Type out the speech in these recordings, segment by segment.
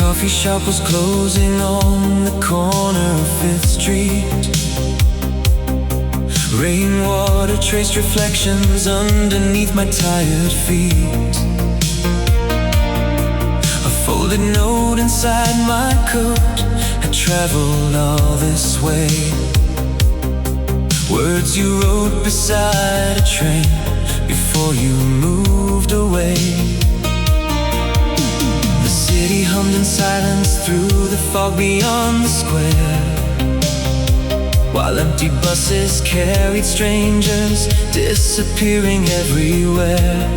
coffee shop was closing on the corner of 5th Street. Rainwater traced reflections underneath my tired feet. A folded note inside my coat had traveled all this way. Words you wrote beside a train before you moved away. The city hummed in silence through the fog beyond the square, while empty buses carried strangers disappearing everywhere.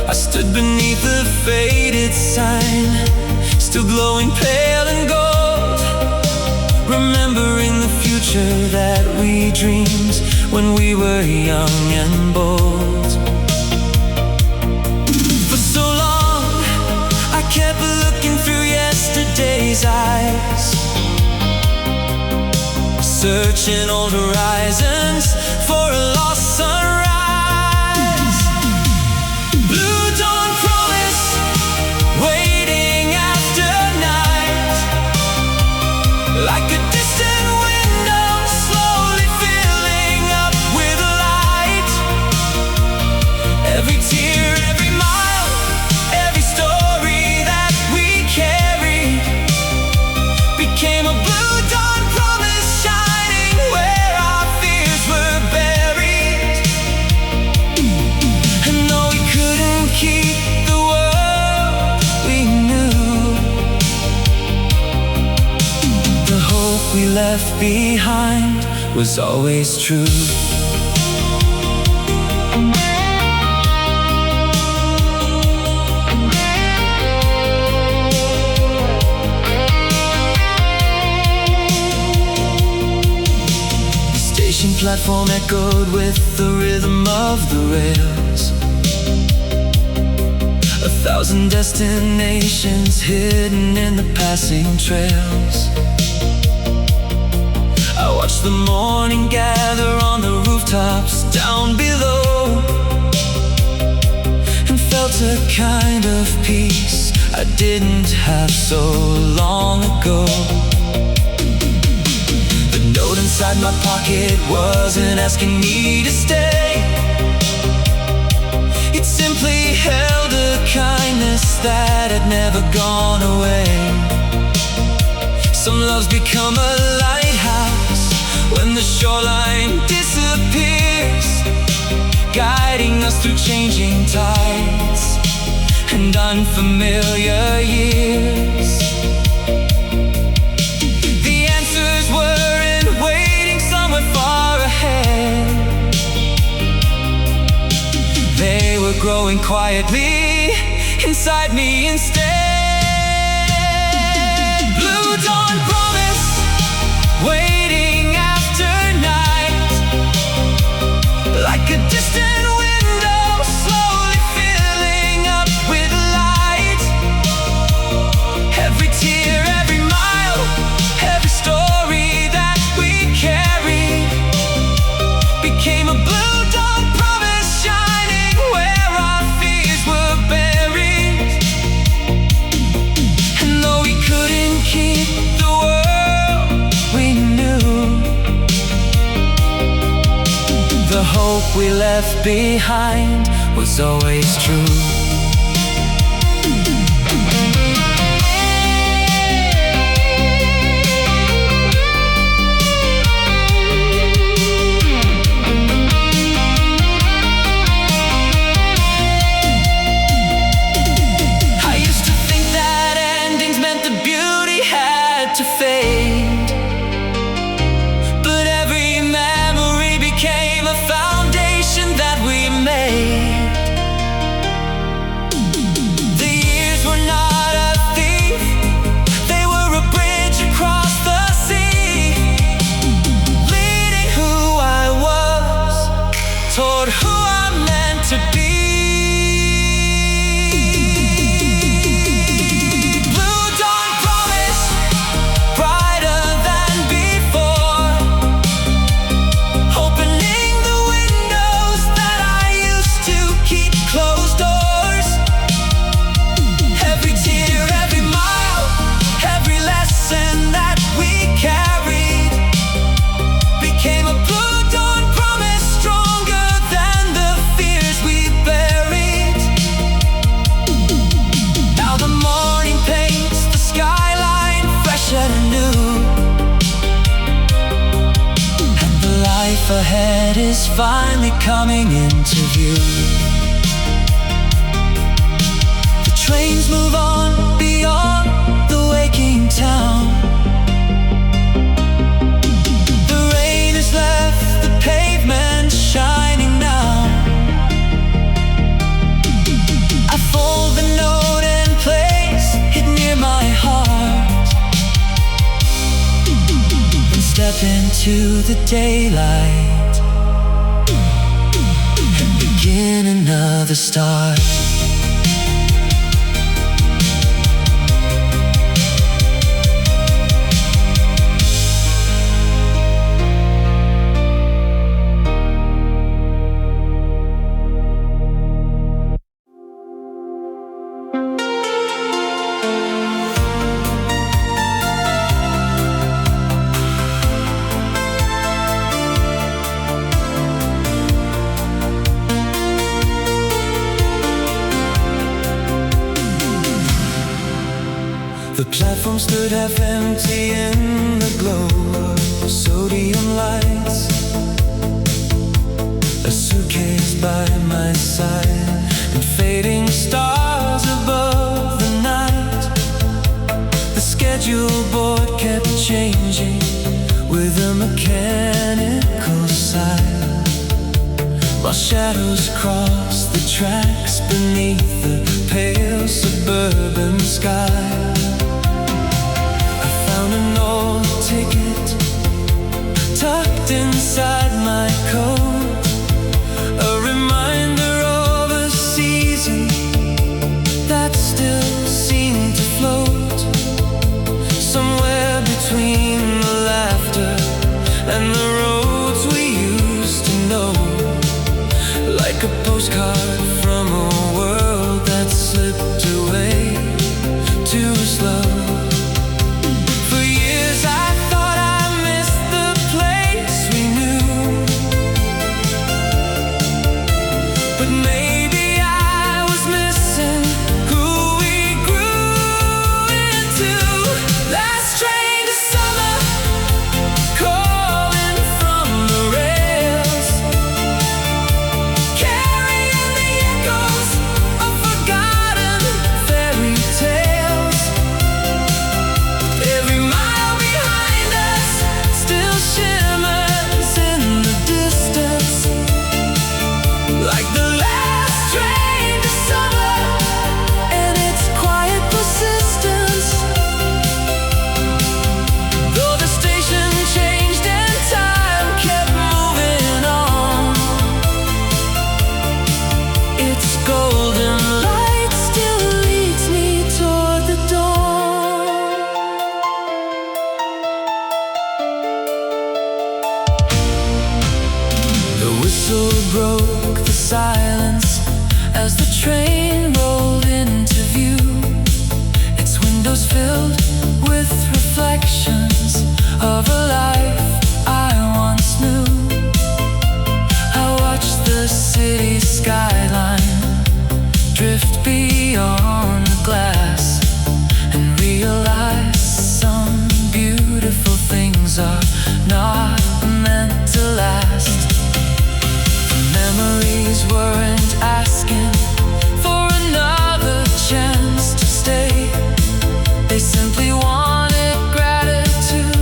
I stood beneath the faded sign, still glowing pale and gold, remembering the future that we dreamed when we were young and bold. For so long I kept looking through yesterday's eyes, searching old horizons for a lost sunrise. Blue dawn promise, waiting after night, like a distant window slowly filling up with light. Every tear, every mile, every story that we carried became a blue dawn promise, shining where our fears were buried. And though we couldn't keep the world we knew, the hope we left behind was always true. The station platform echoed with the rhythm of the rails. 1,000 destinations hidden in the passing trails. I watched the morning gather on the rooftops down below, and felt a kind of peace I didn't have so long ago. The note inside my pocket wasn't asking me to stay. It simply held a kindness that had never gone away. Some loves become a lighthouse when the shoreline disappears, guiding us through changing tides and unfamiliar years. The answers weren't waiting somewhere far ahead. They were growing quietly inside me instead. Blue dawn promise, waiting after night, like a distant window slowly filling up with light. Every tear, every mile, every story that we carried became a blue dawn promise, shining where our fears were buried. And though we couldn't keep the world we knew, the hope we left behind was always true. I used to think that endings meant the beauty had to fade, but every memory became a foundation that we made. light is finally coming into view. The trains move on beyond the waking town. The rain has left the pavement shining now. I fold the note and place it near my heart, and step into the daylight and begin another start. The platform stood half empty in the glow of sodium lights. A suitcase by my side and fading stars above the night. The schedule board kept changing with a mechanical sigh, while shadows crossed the tracks beneath the pale suburban sky. An old ticket tucked inside my coat, a reminder of a season that still seemed to float somewhere between the laughter and the roads we used to know, like a postcard from a world that slipped away too slow. Broke the silence as the train rolled into view, its windows filled with reflections of a life I once knew. I watched the city skyline drift beyond the glass and realized some beautiful things are not meant to last. Memories weren't asking for another chance to stay. They simply wanted gratitude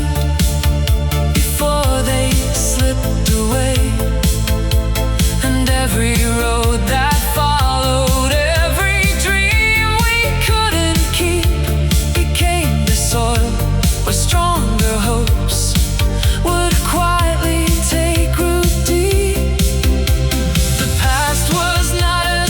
before they slipped away. And every road that followed, every dream we couldn't keep, became the soil where stronger hopes would quietly take root deep. The past was not a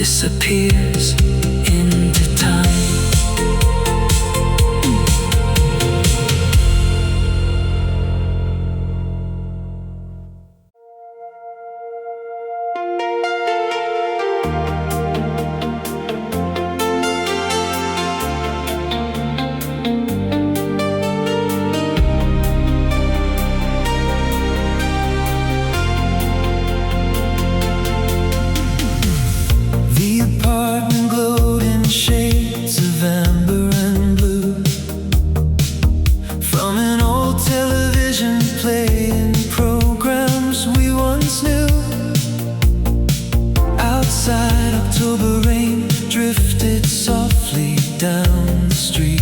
disappears into time. October rain drifted softly down the street,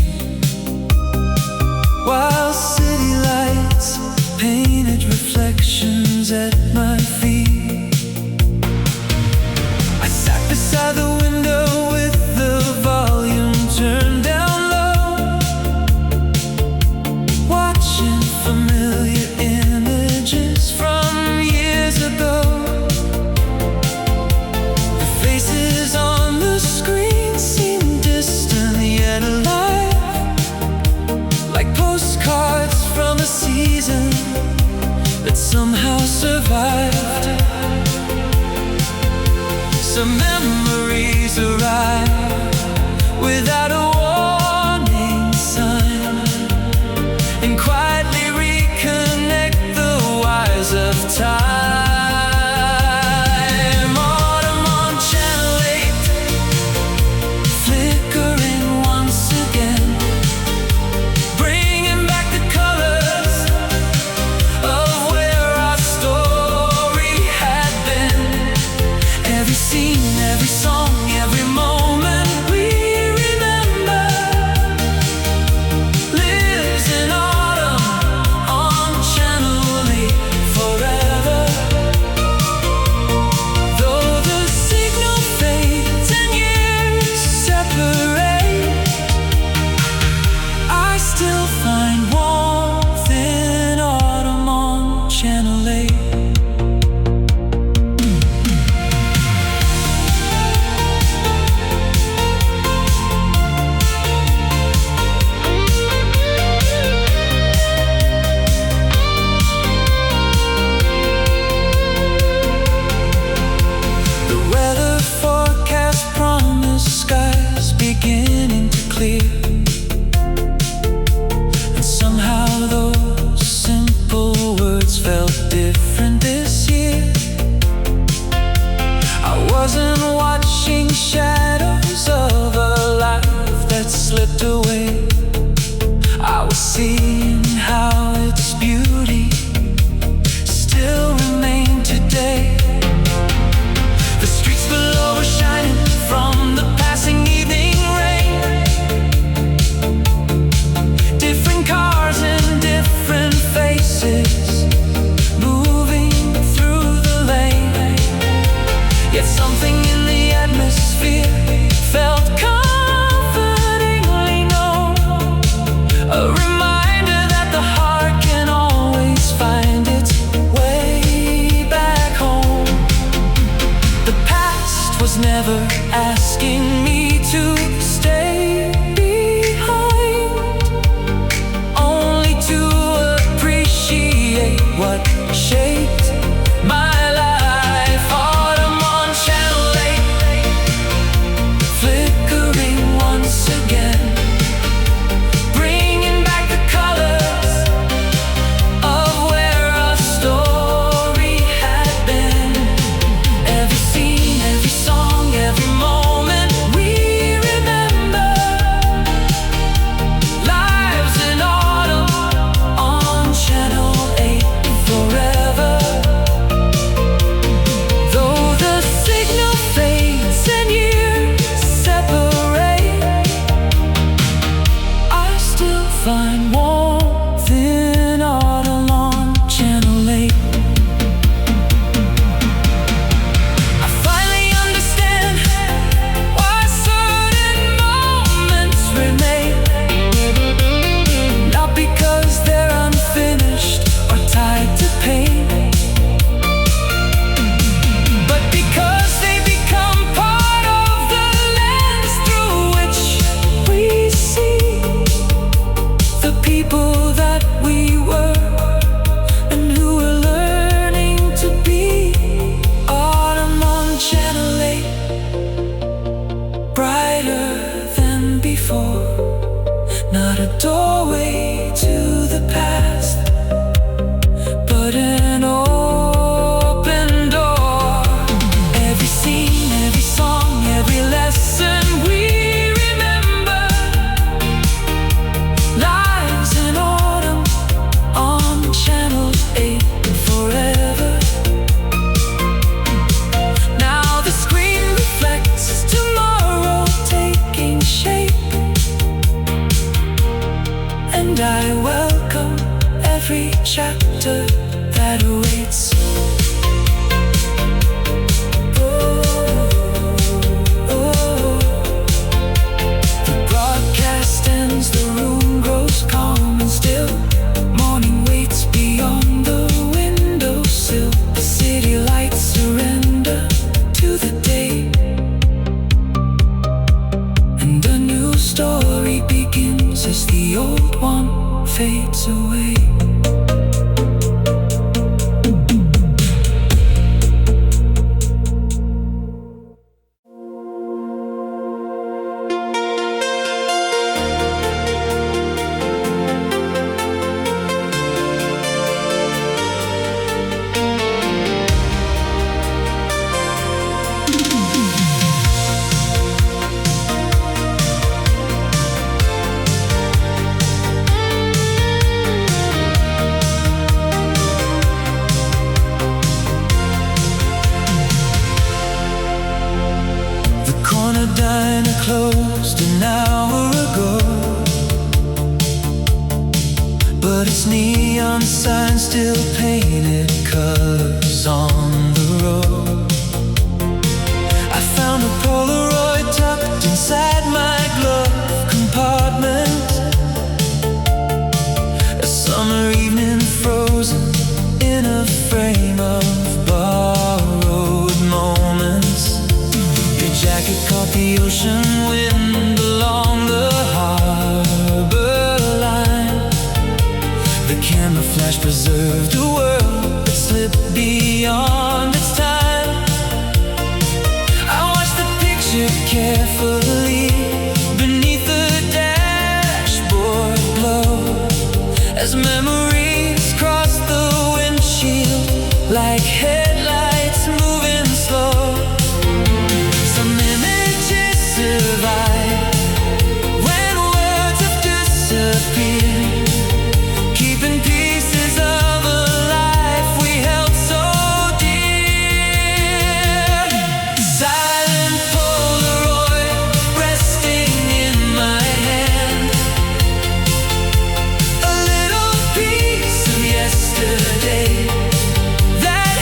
while city lights painted reflections at my feet. I sat beside the window with the volume turned down low, watching familiar images from years ago. Faces on the screen seem distant yet alive, like postcards from a season that somehow survived. Some memories arrive without a warning sign, and quietly reconnect the wires of time. And somehow those simple words felt different this year. I wasn't watching shadows of a life that slipped away. I was seeing how its beauty still remained today. The streets below were shining from the passing evening rain. Different cars and different faces moving through the lane. Yet something in the atmosphere felt comfortingly known. A reminder that the heart can always find its way back home. The past was never asking me to stay behind, only to appreciate what shaped my life. Autumn on Channel 8, flickering once again, bringing back the colors of where our story had been. Every scene, every song, every moment we remember. day begins as the old one fades away. Diner closed an hour ago, but its neon sign still painted colors on the road. I found a Polaroid tucked inside my glove compartment, a summer evening frozen in a frame of borrowed moments. Jacket caught the ocean wind along the harbor line. The camera flash preserved a world that slipped beyond its time. I watched the picture carefully beneath the dashboard glow, as memories crossed the windshield like headlights moving slow. Survive when words have disappeared, keeping pieces of a life we held so dear. Silent Polaroid resting in my hand, a little piece of yesterday that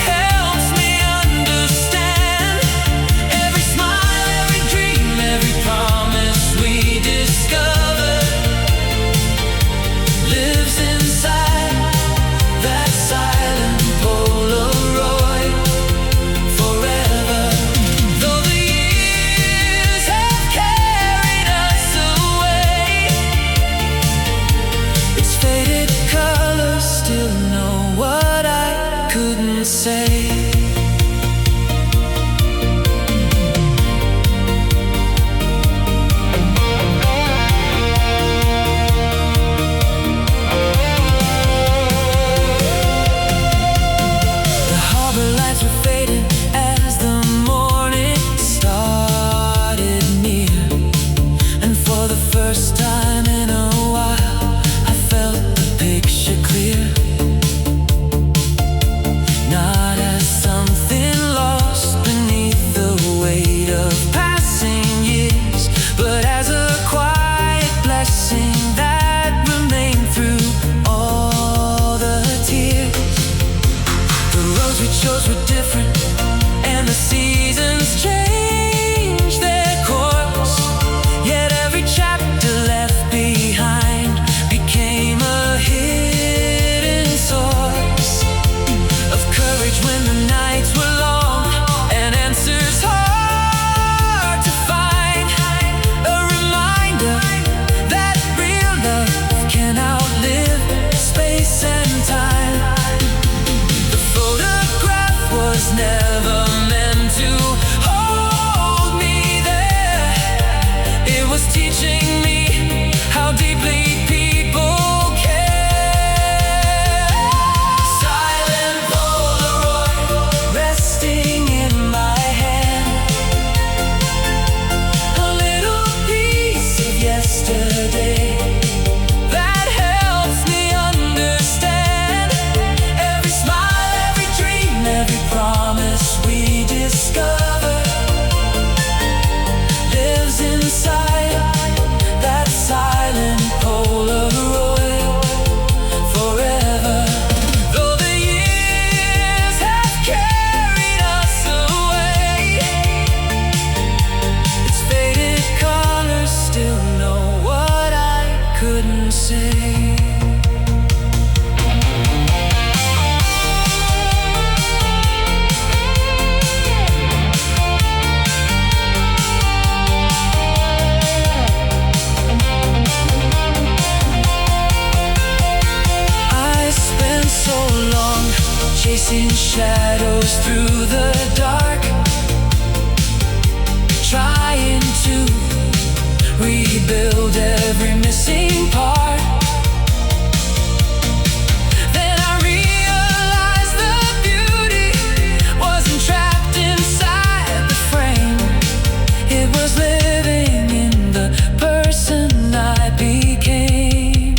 chasing shadows through the dark, trying to rebuild every missing part. Then I realized the beauty wasn't trapped inside the frame. It was living in the person I became.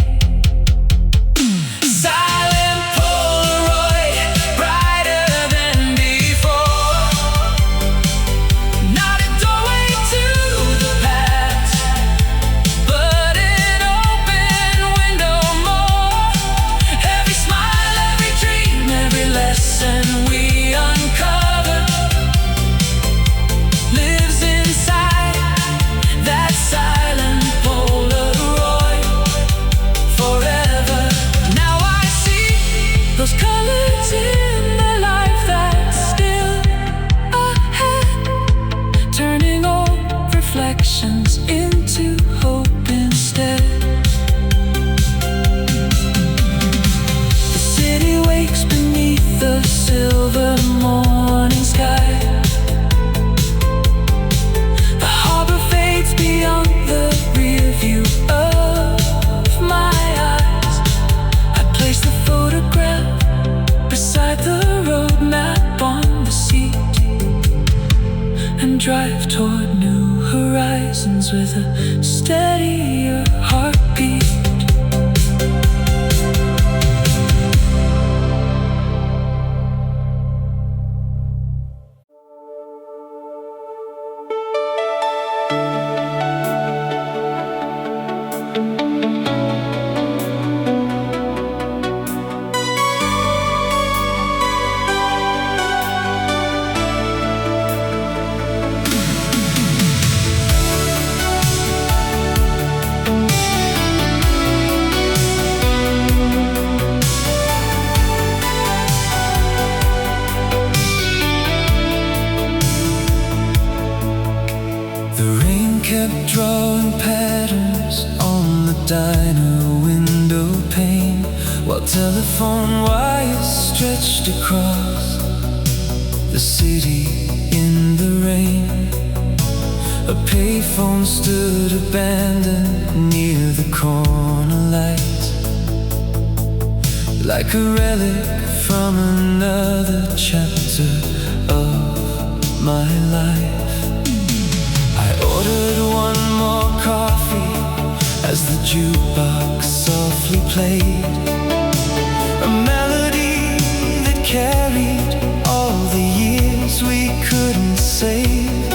Silent Polaroid, brighter than before. Not a doorway to the past, but an open window more. Every smile, every dream, every lesson we uncover lives inside that silent Polaroid forever. Now I see those colors in the life that's still ahead, turning old reflections into hope instead. The city wakes beneath the silver morning sky. The harbor fades beyond the rear view of my eyes. I place the photograph beside the road map on the seat and drive toward new horizons with a steadier heartbeat. The rain kept drawing patterns on the diner window pane, while telephone wires stretched across the city in the rain. A payphone stood abandoned near the corner light, like a relic from another chapter of my life. I ordered one more coffee as the jukebox softly played a melody that carried all the years we couldn't save.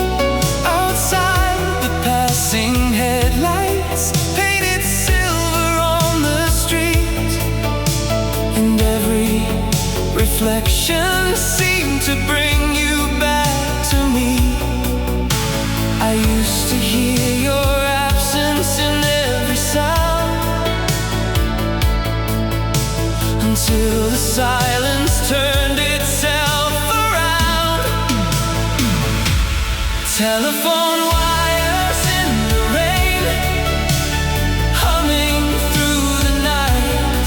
Outside, the passing headlights painted silver on the street, and every reflection seemed to bring you back to me. I used to hear your absence in every sound, until the silence turned itself around. Telephone wires in the rain, humming through the night,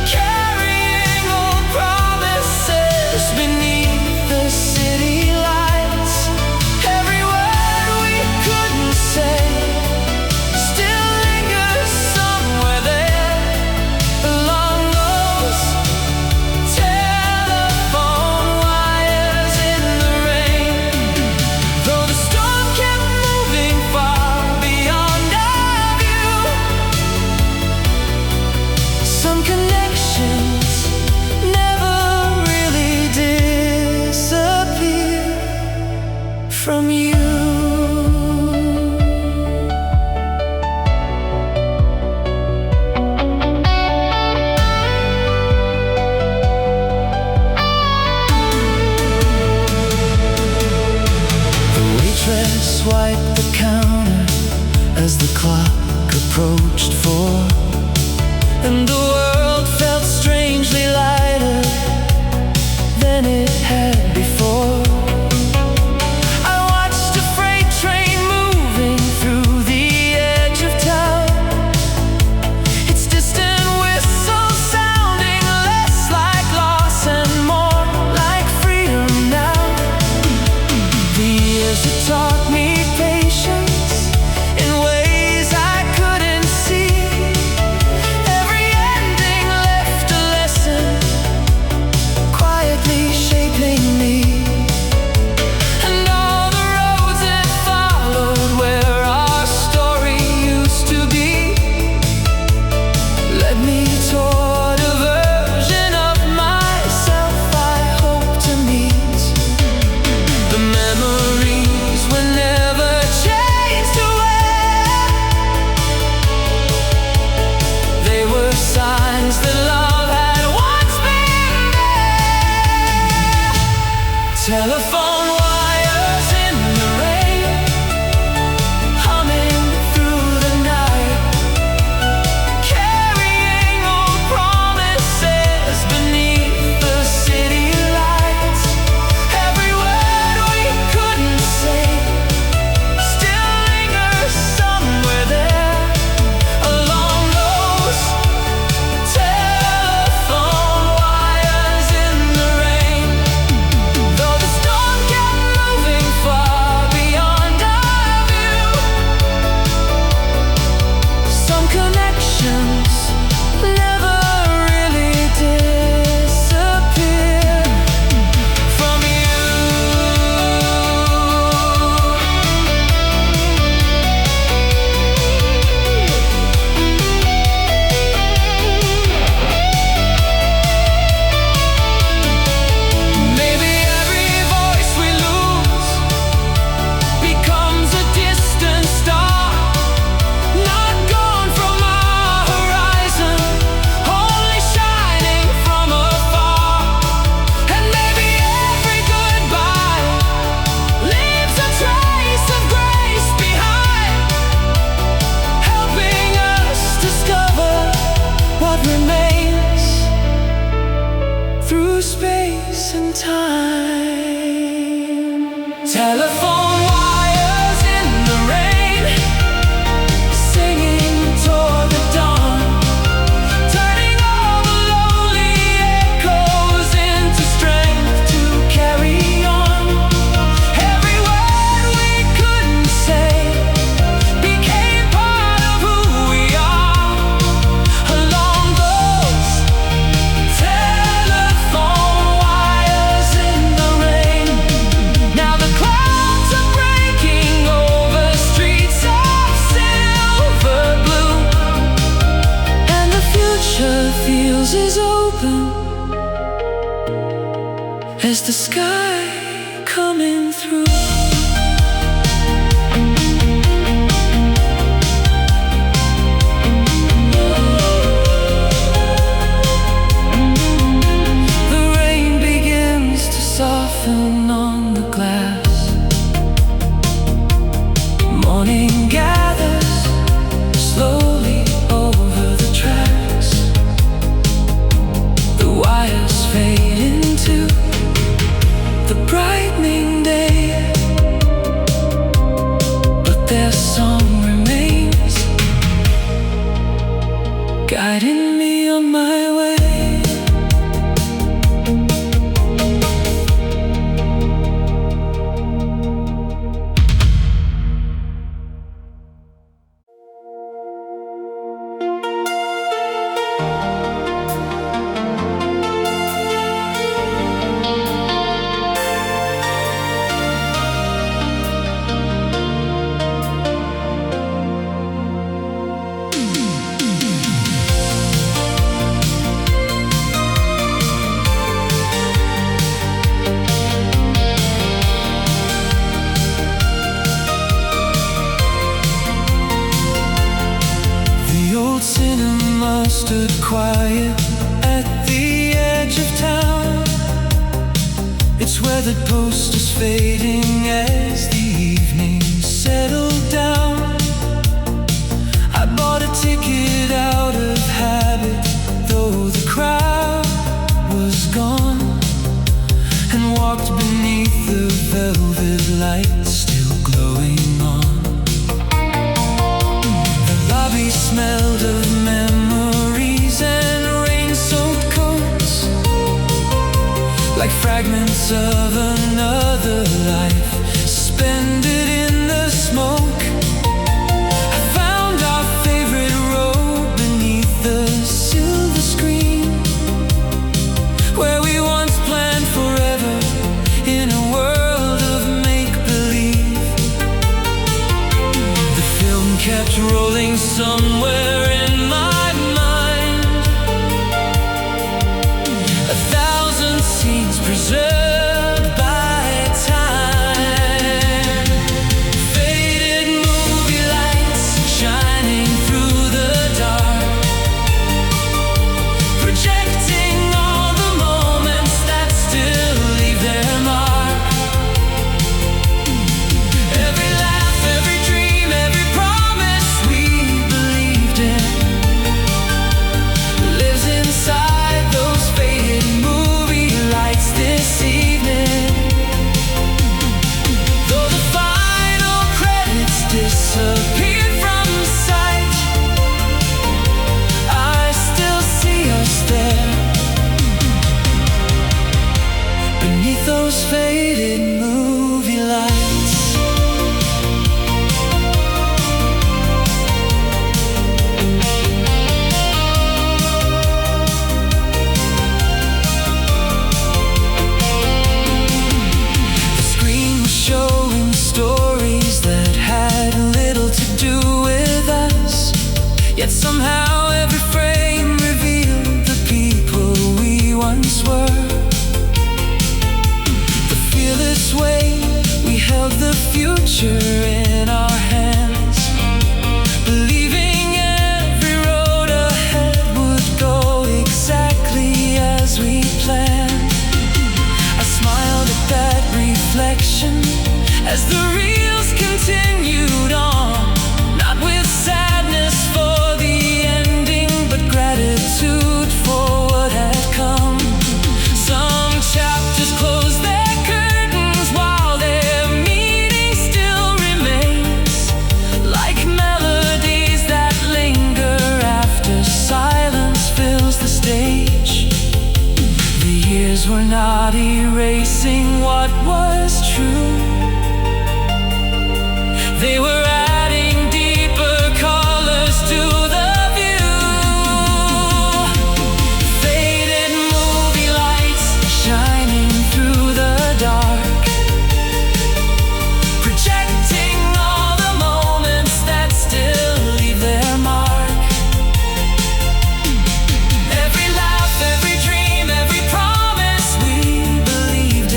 carrying old promises beneath the city lights. Every word we couldn't say still lingers somewhere there along those telephone wires in the rain. Though the storm kept moving far beyond our view, some connections never really disappear from you. The waitress wiped the counter as the clock approached 4, and the world felt strangely lighter than it had before. I watched a freight train moving through the edge of town, its distant whistle sounding less like loss and Is the sky coming through? The rain begins to soften on the glass. Morning gathers slowly over the tracks. The wires fade into the brightening day, but their song remains, guiding me on my way. Cinema stood quiet at the edge of town. Its weathered posters fading as the evening settled down. I bought a ticket out of habit, though the crowd was gone, and walked beneath the velvet light still glowing on. The lobby smelled of memories and rain-soaked coats, like fragments of another life suspended in the smoke. I found our favorite row beneath the silver screen, where we once planned forever in a world of make-believe. The film kept rolling somewhere in my mind, 1,000 scenes preserved by time. Faded movie lights shining through the dark, projecting all the moments that still leave their mark. Every laugh, every dream, every promise we believed in lives inside those faded movie lights this evening. Though the final credits disappeared from sight, I still see us there, beneath those faded movie lights. The screen was showing stories that had little to do with us, yet somehow every frame revealed the people we once were. The fearless way we held the future in our hands, believing every road ahead would go exactly as we planned. I smiled at that reflection as the reels continued on, not with sadness for the ending, but gratitude for what had come. Some chapters close their curtains while their meaning still remains, like melodies that linger after silence fills the stage. The years were not erasing what was true, they were adding deeper colors to the view. Faded movie lights shining through the dark, projecting all the moments that still leave their mark. Every laugh, every dream, every promise we believed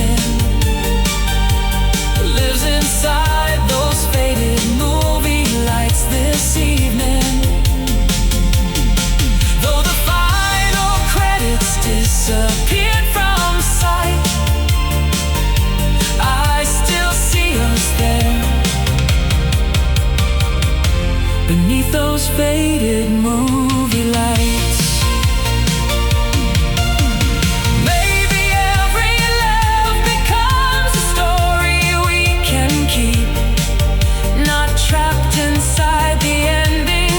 beneath those faded movie lights. Maybe every love becomes a story we can keep, not trapped inside the ending,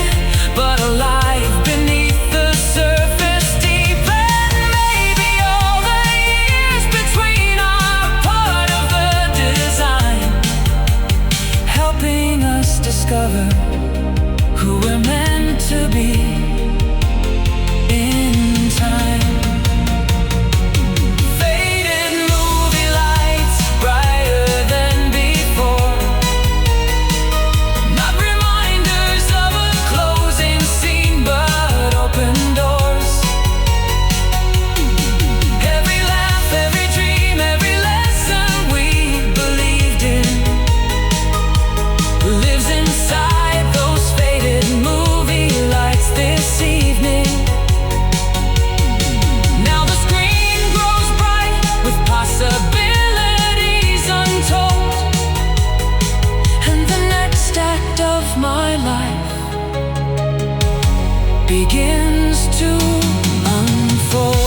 but alive beneath the surface deep. And maybe all the years between are part of the design, helping us discover who we're meant to be in time. Faded movie lights, brighter than before, not reminders of a closing scene, but open doors. Every laugh, every dream, every lesson we believed in lives inside those faded movie lights this evening. Now the screen grows bright with possibilities untold, and the next act of my life begins to unfold.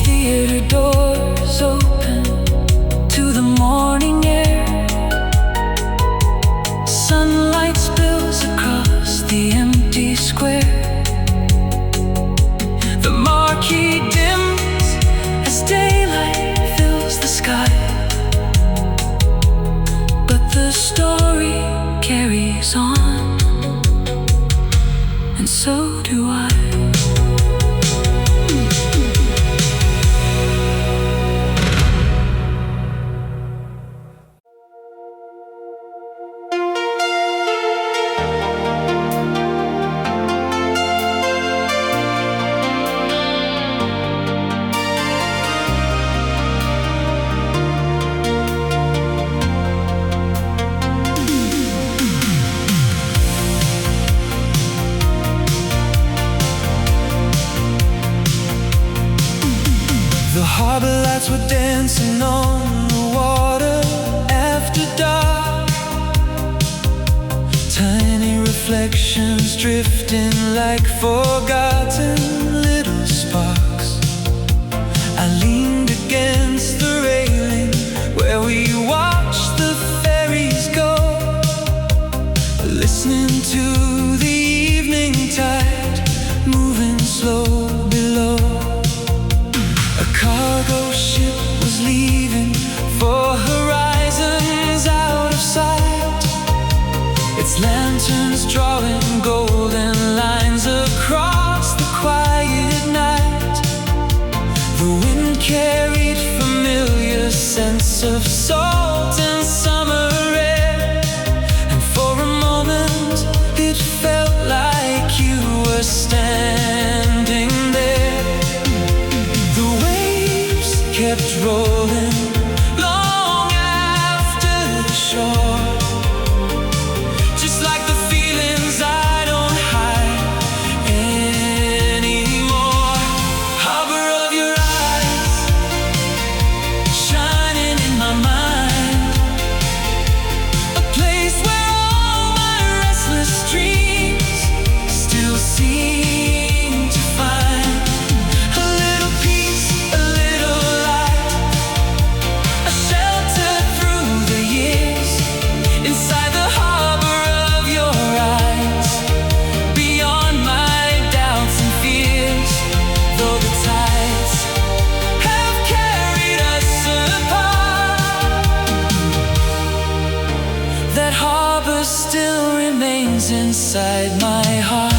Theater doors open to the morning air. Sunlight spills across the empty square. The marquee dims as daylight fills the sky, but the story carries on, and so do I. The harbor lights were dancing on the water after dark, tiny reflections drifting like forgotten little sparks. I leaned against the railing where we watched the ferries go, listening to the evening tide moving slow below. A cargo ship was leaving for horizons out of sight, its lanterns drawing golden lines across the quiet night. The wind carried familiar scents of salt and summer air, and for a moment it felt like you were standing there. The waves kept rolling long after the shore, just like the feelings I don't hide anymore. Harbor of your eyes, shining in my mind, a place where all my restless dreams still seem to find a little peace, a little light, a shelter through the years, inside the harbor of your eyes, beyond my doubts and fears. Though the tides have carried us apart, that harbor still remains inside my heart.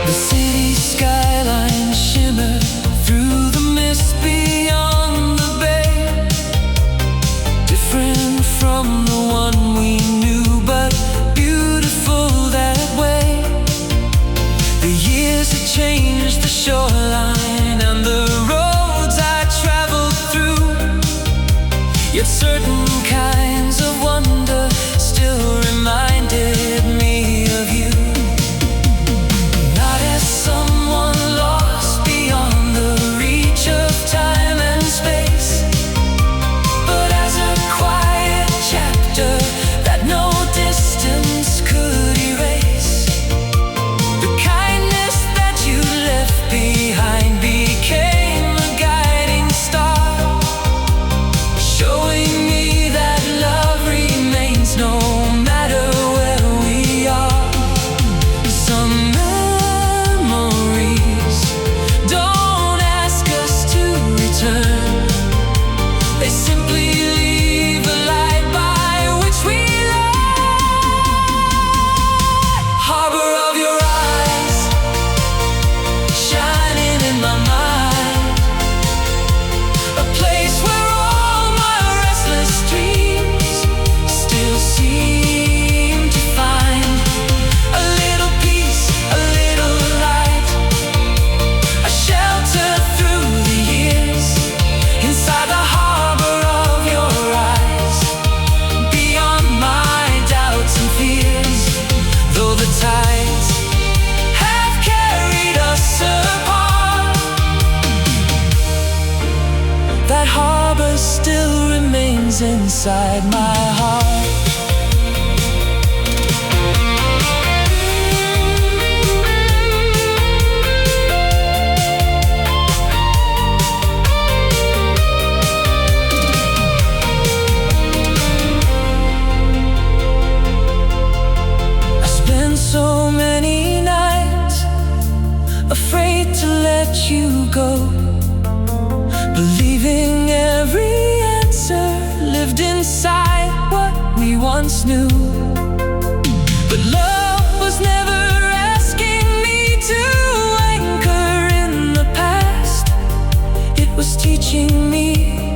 The city skyline shimmered through the mist beyond the bay, different from the one we knew, but beautiful that way. The years years have changed the shoreline and the roads I traveled through. Yet certain kinds of wonder still reminded me of you. Not as someone lost beyond the reach of time and space, but as a quiet chapter that no distance could erase. The kindness that you left behind became a guiding star, showing me that love remains no matter where we are. Some memories don't ask us to return, they simply leave a light by which we learn. Harbor of your eyes, shining in my mind, a place where all my restless dreams still seem to find a little peace, a little light, a shelter through the years, inside the harbor of your eyes, beyond my doubts and fears. Though the tides have carried us apart, that harbor still remains inside my heart. I spent so many nights afraid to let you go, believing every answer lived inside what we once knew. But love was never asking me to anchor in the past. It was teaching me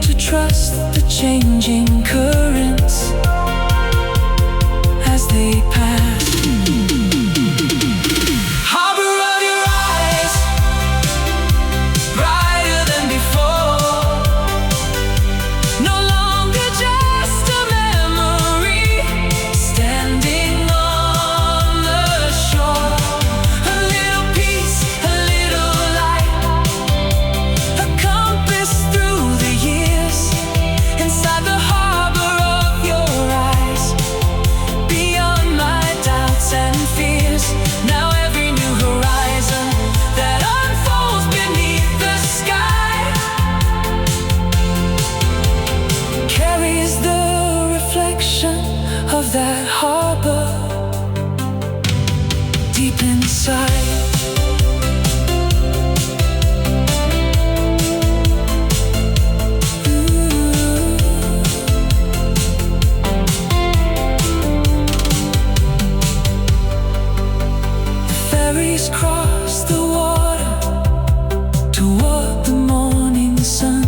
to trust the changing currents as they pass. Harbor of your eyes, brighter than before, no longer just a memory, standing on the shore. A little peace, a little light, a compass through the years, inside the harbor of your eyes, beyond my doubts and fears. Now every new horizon that unfolds beneath the sky carries the reflection of that harbor deep inside. Ferries cross the water toward the morning sun.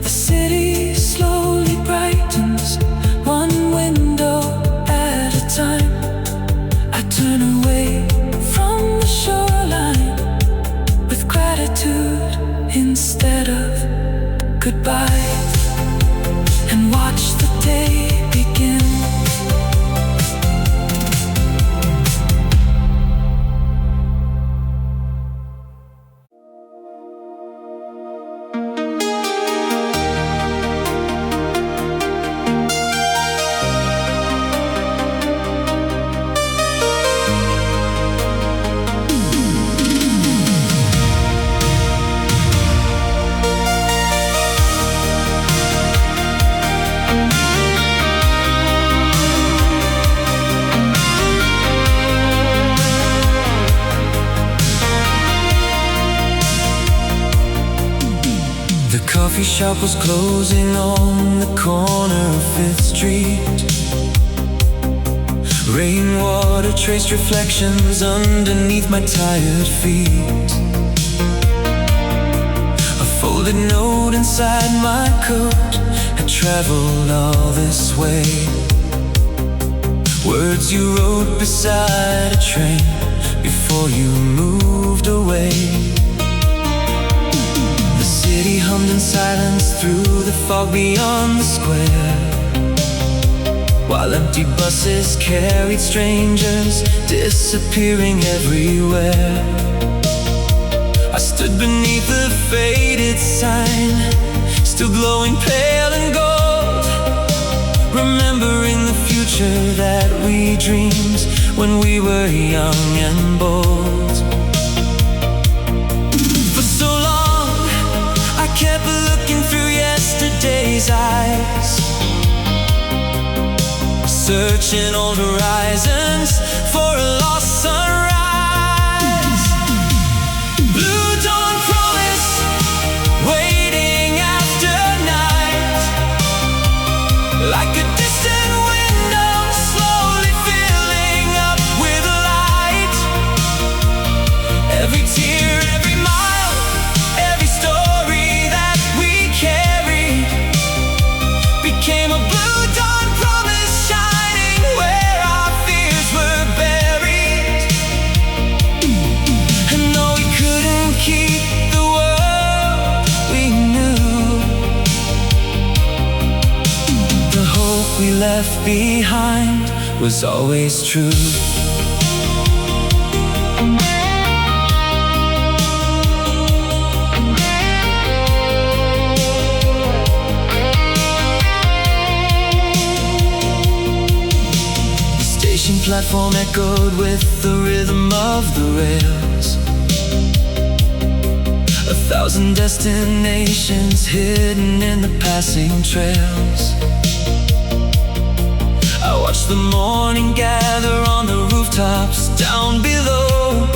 The city slowly brightens, one window at a time. I turn away from the shoreline with gratitude instead of goodbye, and watch the day begin. The coffee shop was closing on the corner of 5th Street. Rainwater traced reflections underneath my tired feet. A folded note inside my coat had traveled all this way. Words you wrote beside a train before before you moved away. The city hummed in silence through the fog beyond the square, while empty buses carried strangers, disappearing everywhere. I stood beneath the faded sign, still glowing pale and gold, remembering the future that we dreamed when we were young and bold. For so long, I kept looking through yesterday's eyes, searching old horizons for a lost sunrise. Blue dawn promise, waiting after night, like a distant window slowly filling up with light. Every tear, every mile, every story that we carried became a blue dawn promise, shining where our fears were buried. And though we couldn't keep the world we knew, the hope we left behind was always true. The station platform echoed with the rhythm of the rails, 1,000 destinations hidden in the passing trails. I watched the morning gather on the rooftops down below,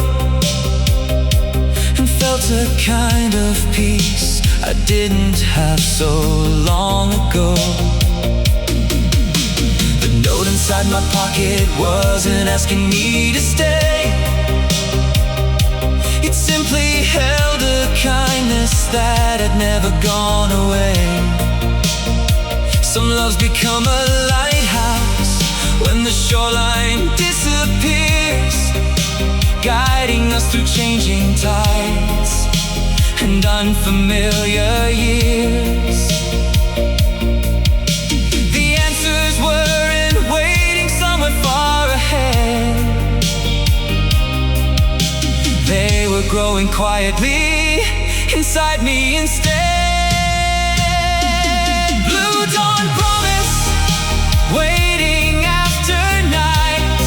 and felt a kind of peace I didn't have so long ago. The note inside my pocket wasn't asking me to stay, it simply held a kindness that had never gone away. Some loves become a lighthouse when the shoreline disappears, guiding us through changing tides and unfamiliar years. The answers weren't waiting somewhere far ahead, they were growing quietly inside me instead. Blue dawn promise, waiting after night,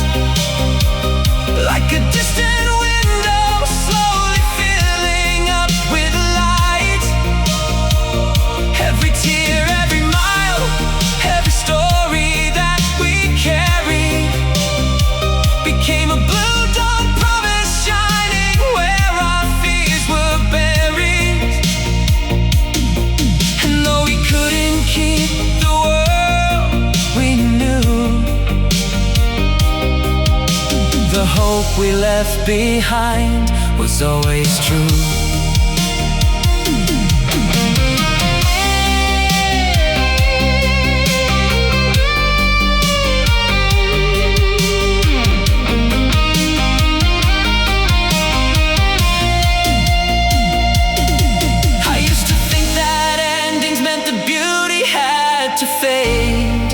like a distant window slowly filling up with light. Every tear, every mile, every story that we carried became a blue dawn promise, shining where our fears were buried. And though we couldn't keep the world we knew, the hope we left behind was always true. I used to think that endings meant the beauty had to fade,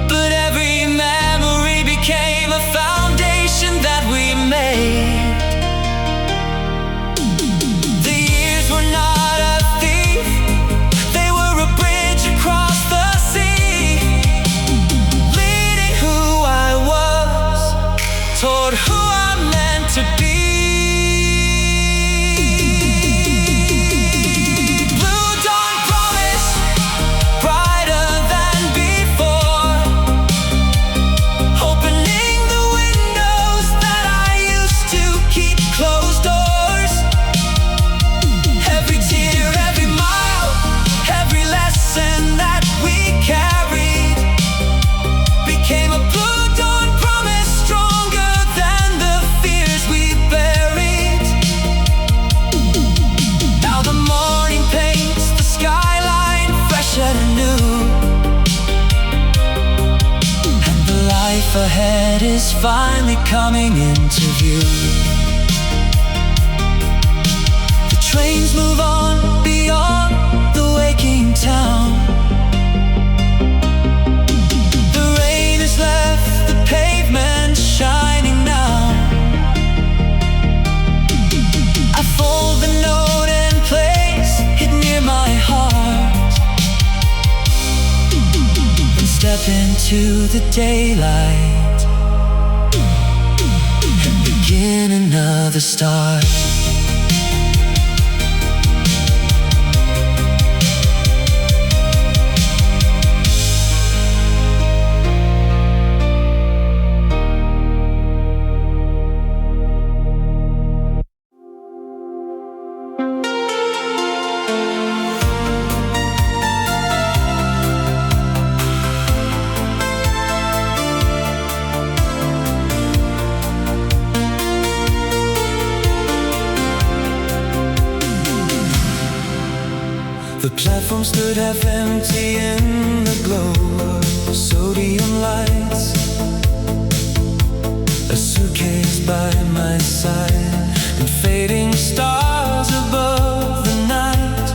but every memory became a foundation that we made. is finally coming into view. The trains move on beyond the waking town. The rain has left the pavement shining now. I fold the note and place it near my heart, and step into the daylight and begin another start. The platform stood half empty in the glow of sodium lights. A suitcase by my side and fading stars above the night.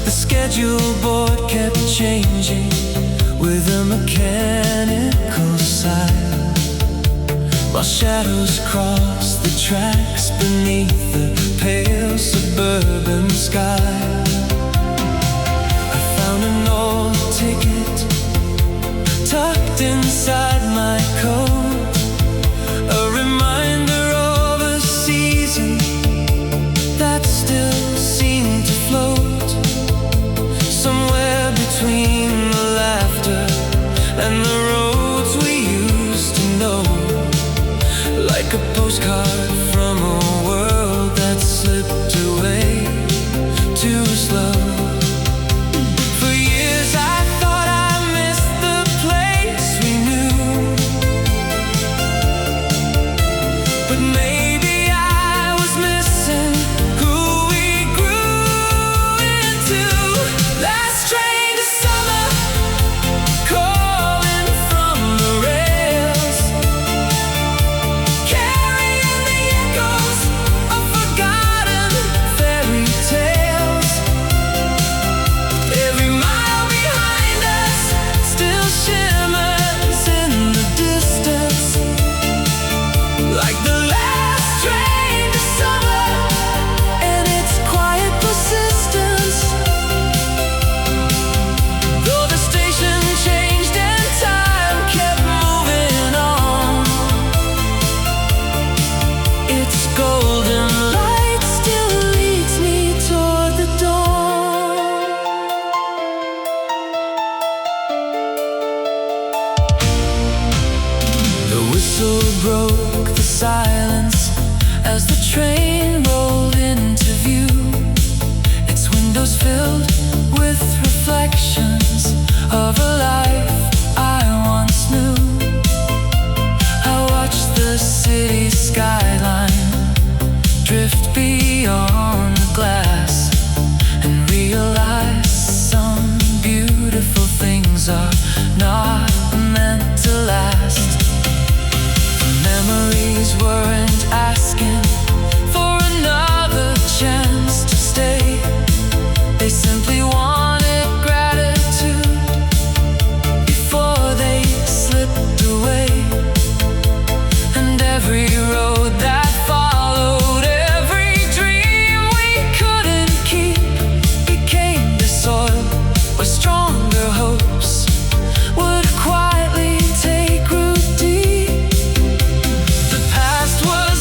The schedule board kept changing with a mechanical sigh, while shadows crossed the tracks beneath the pale suburban sky. An old ticket tucked inside my coat, a reminder of a season that still seemed to float somewhere between the laughter and the roads we used to know, like a postcard from a world that slipped away too slow. Broke the silence as the train rolled into view, its windows filled with reflections of a life I once knew. I watched the city skyline drift beyond the glass and realized some beautiful things are not meant to last. Memories weren't asking for another chance to stay. They simply wanted gratitude before they slipped away. And every road that followed, every dream we couldn't keep, became the soil where stronger hopes would quietly take root deep. The past was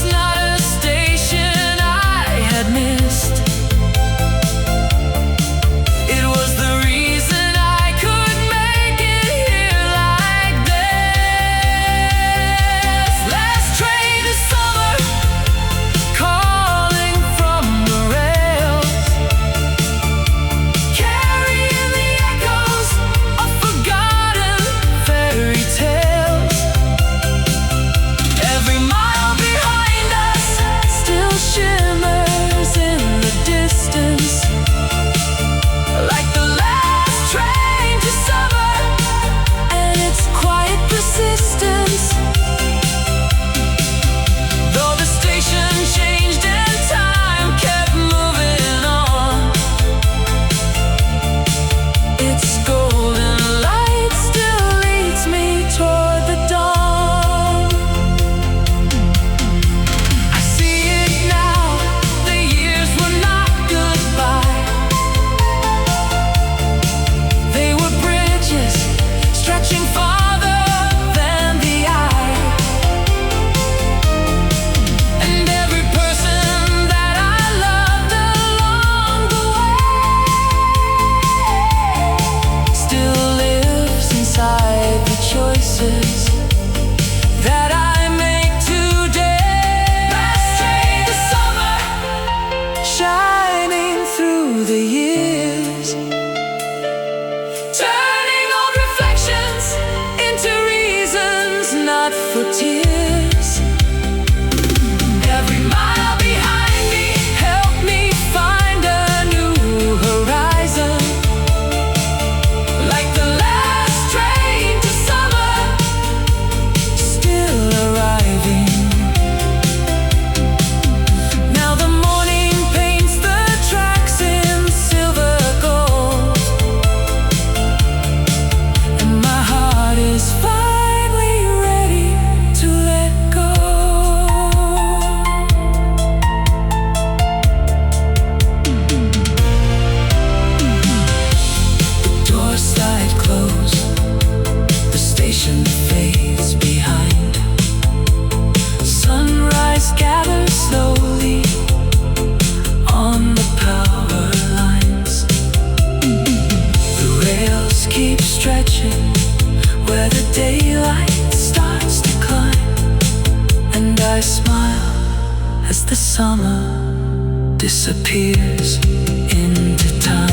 smile as the summer disappears into time.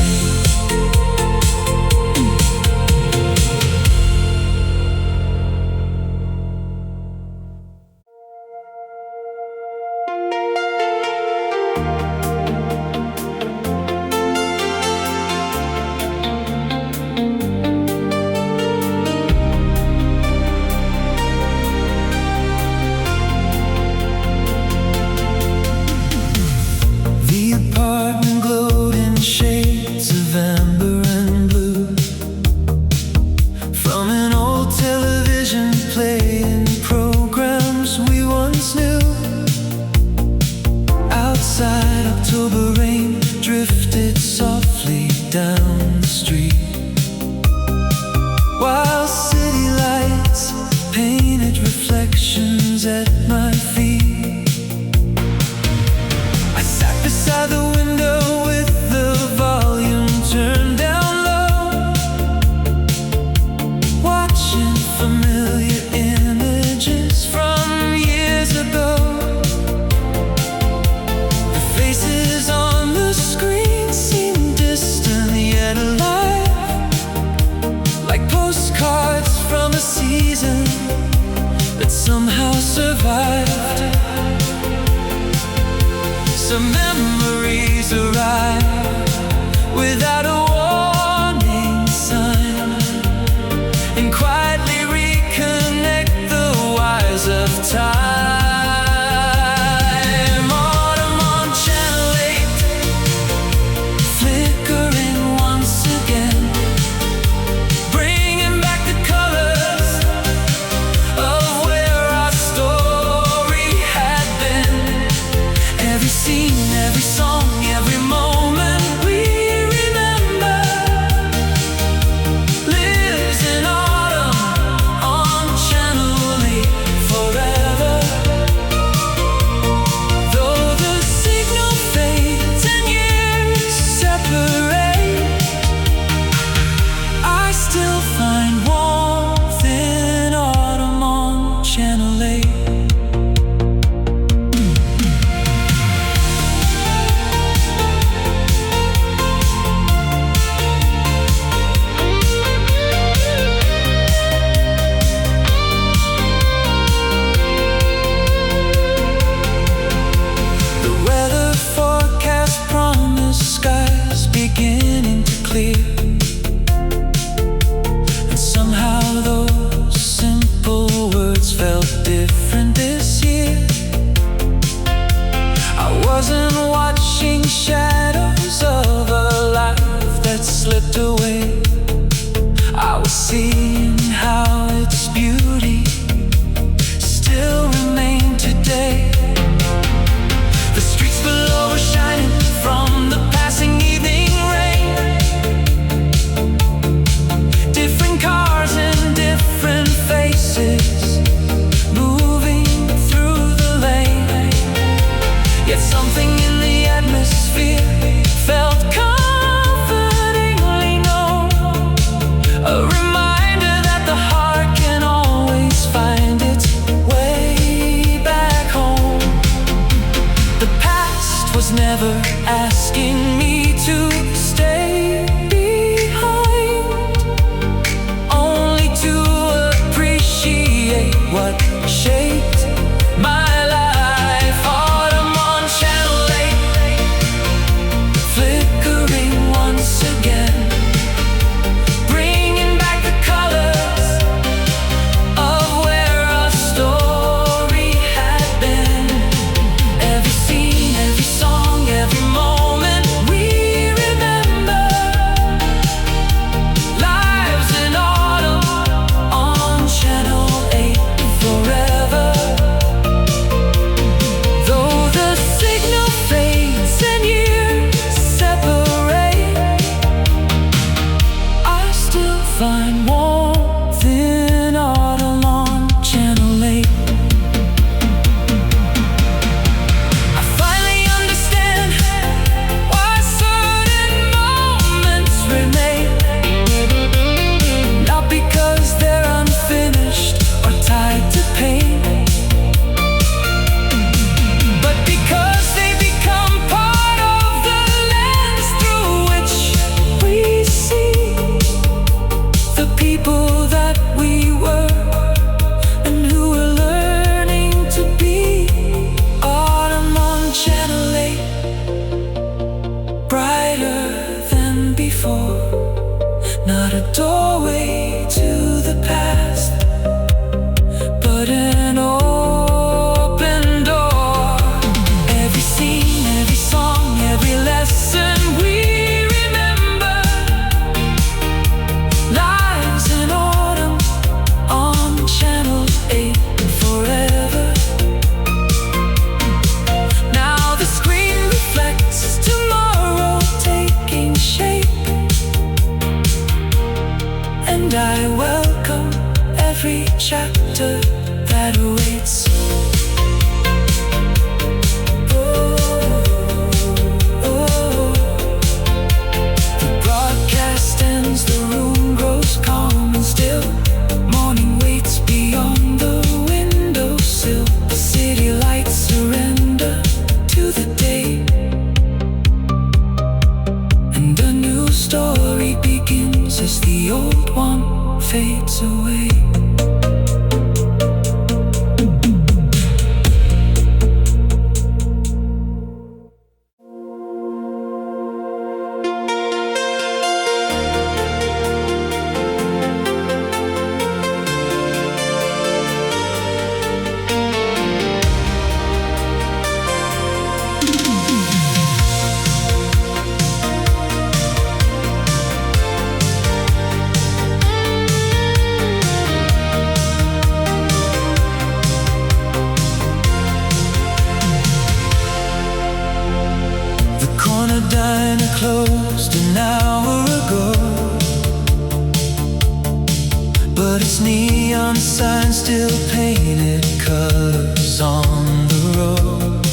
October rain drifted softly down the street, while city lights painted reflections at my feet. I sat beside the window with the volume turned down low, watching familiar images from years ago. Faces on the screen seem distant yet alive, like postcards from a season that somehow survived. Some memories arrive without a warning sign, and quietly reconnect the wires of time. And somehow those simple words felt different this year. I wasn't watching shadows of a life that slipped away. I was seeing how its beauty still remained today. The streets below were shining from the passing evening rain. Different cars and different faces moving through the lane. Yet something in the atmosphere felt comfortingly known. A reminder that the heart can always find its way back home. The past was never asking me to stay behind, only to appreciate what shaped my life. Autumn on Channel 8, flickering once again, bringing back the colors of where our story had been. Every scene, every song, every moment old one fades away. Closed an hour ago, but its neon sign still painted colors on the road.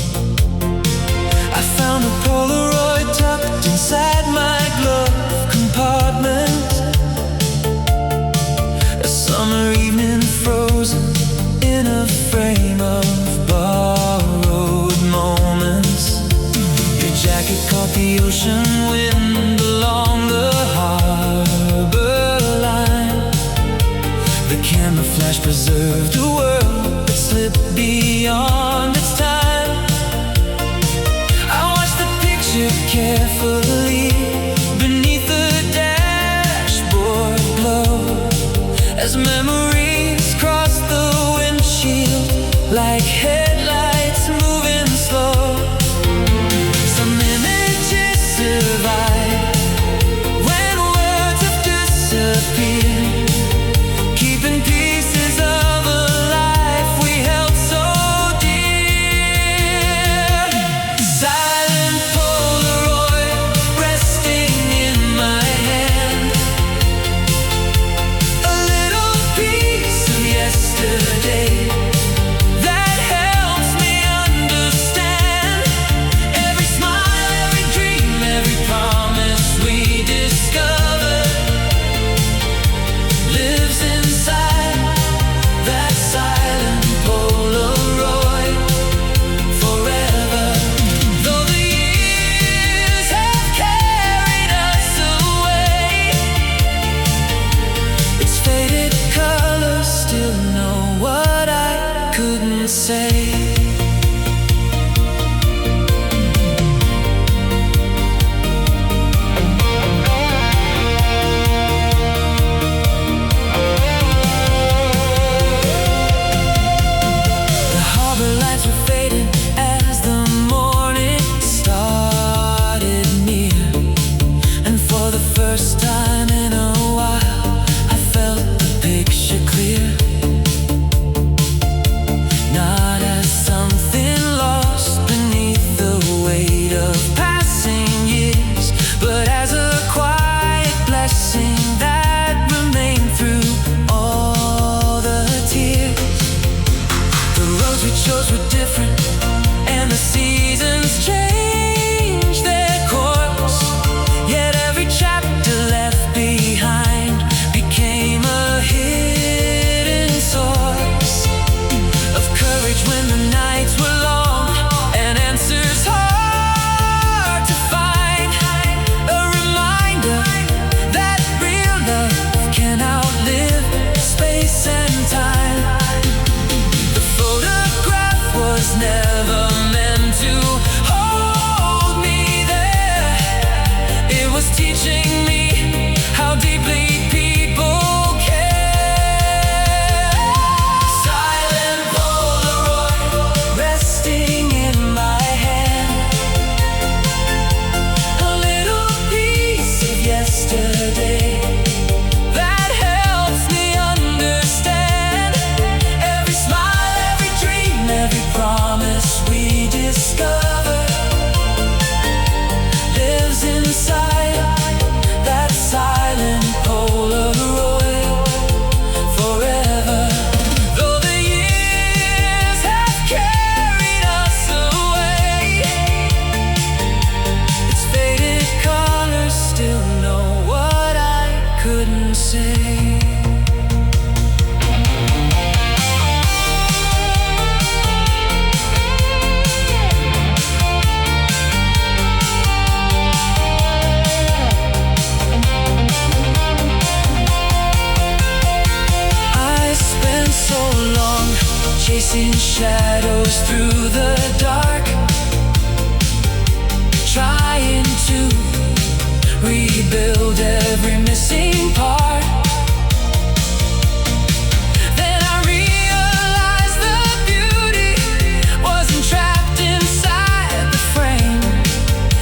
I found a Polaroid tucked inside my glove compartment. A summer evening frozen in a frame of borrowed moments. Your jacket caught the ocean wind along the harbor line. The camera flash preserved a world that slipped beyond its time. I watched the picture carefully beneath the dashboard glow, as memories crossed the windshield like headlights moving slow. Survive when words have disappeared, keeping pieces of a life we held so dear. Silent Polaroid resting in my hand, a little piece of yesterday that helps me understand every smile, every dream, every promise we discovered lives inside that silent Polaroid forever. Though the years have carried us away, its faded colors still know what I couldn't say. As the morning started near, and for the first time in a while I felt the picture clear, not as something lost beneath the weight of passing years, but as a quiet blessing that remained through all the tears. The roads we chose were different, and the seasons change their course, yet every chapter left behind became a hidden source of courage when the nights were long and answers hard to find. A reminder that real love can outlive space and time. The photograph was never meant to hold me there. It was teaching me how deeply people care. Silent Polaroid resting in my hand, a little piece of yesterday that helps me understand every smile, every dream, every promise we discover lives inside that silent Polaroid forever. Though the years have carried us away, its faded colors still know what I couldn't say. chasing shadows through the dark, trying to rebuild every missing part. Then I realized the beauty wasn't trapped inside the frame.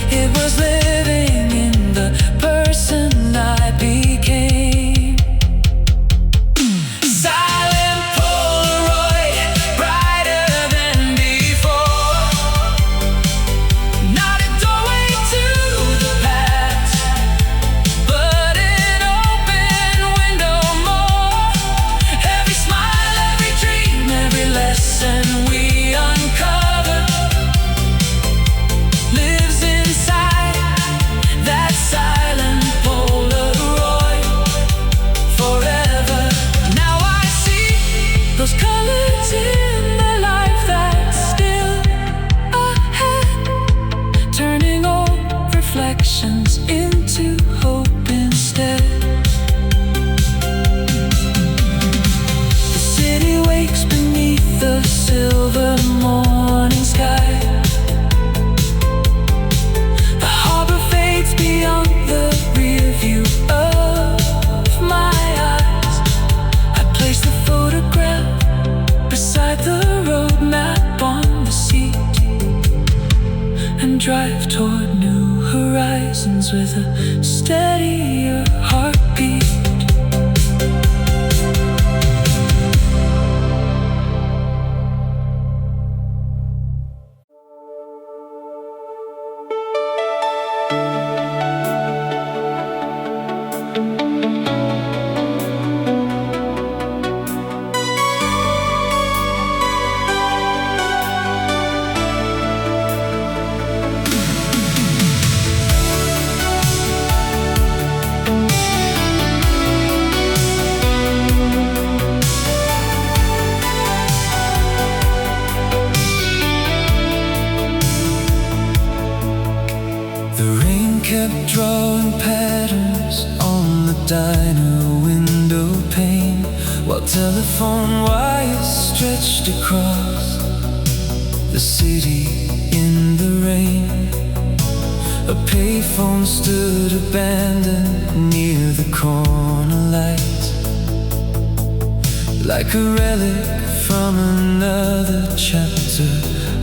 It was living in the person I became. Silent Polaroid, brighter than before. Not a doorway to the past, but an open window more. Every smile, every dream, every lesson we uncover lives inside that silent Polaroid forever. Now I see those colors in the life that's still ahead, turning old reflections into hope instead. The city wakes beneath the silver morning sky. The harbor fades beyond the rear view of my eyes. I place the photograph beside the road map on the seat and drive toward new horizons with a steadier heartbeat. The rain kept drawing patterns on the diner window pane, while telephone wires stretched across the city in the rain. A payphone stood abandoned near the corner light, like a relic from another chapter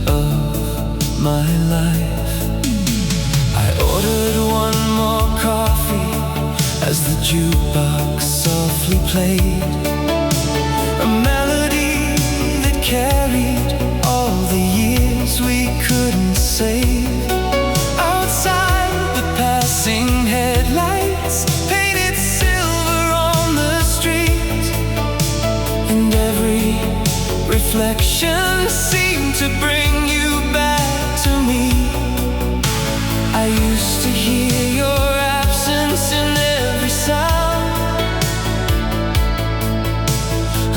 of my life. I ordered one more coffee as the jukebox softly played a melody that carried all the years we couldn't save. Outside, the passing headlights painted silver on the street, and every reflection seemed to bring you back to me. I used to hear your absence in every sound,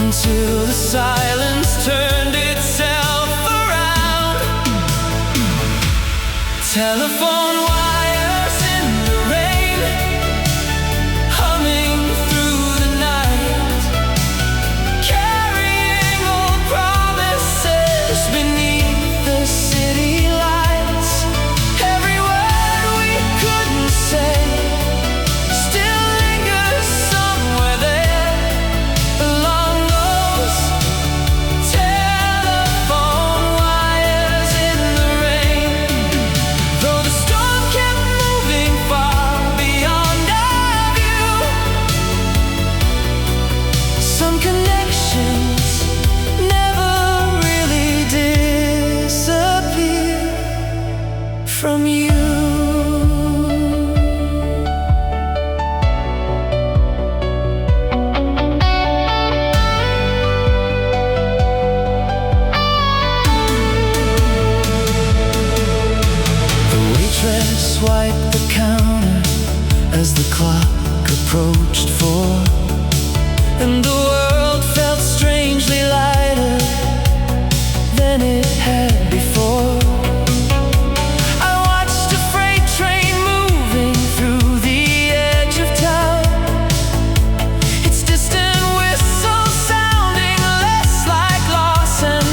until the silence turned itself around. Telephone wires in the rain, humming through the night, carrying old promises beneath the city lights. Every word we couldn't say still lingers somewhere there along those telephone wires in the rain. Though the storm kept moving far beyond our view, some connections never really disappear from you. The waitress wiped the counter as the clock approached 4, and the world felt strangely lighter than it had before. I watched a freight train moving through the edge of town, its distant whistle sounding less like loss and